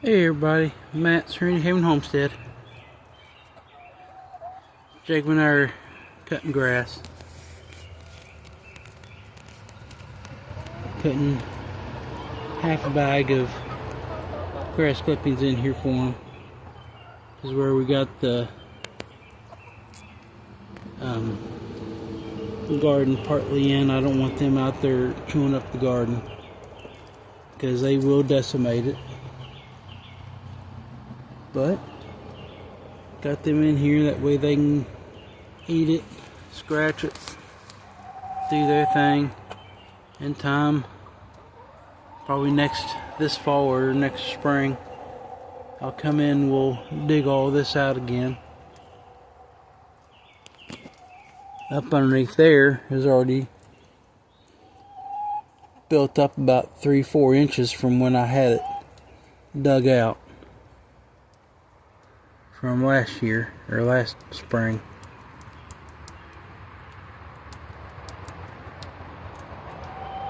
Hey everybody, Matt, Serenity Haven Homestead. Jacob and I are cutting grass. Putting half a bag of grass clippings in here for him. This is where we got the garden partly in. I don't want them out there chewing up the garden because they will decimate it. But got them in here that way they can eat it, scratch it, do their thing. In time, probably this fall or next spring, I'll come in, we'll dig all this out again. Up underneath there is already built up about 3-4 inches from when I had it dug out from last year or last spring.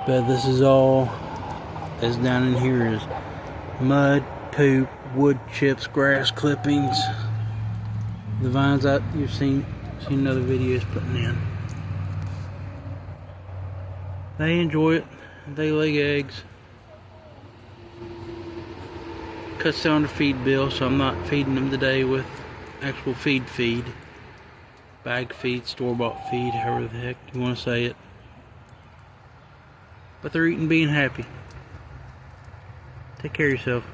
But this is all that's down in here is mud, poop, wood chips, grass clippings, the vines that you've seen other videos putting in. They enjoy it. They lay eggs. Cuts down the feed bill, so I'm not feeding them today with actual feed. Bag feed, store-bought feed, however the heck you want to say it. But they're eating being happy. Take care of yourself.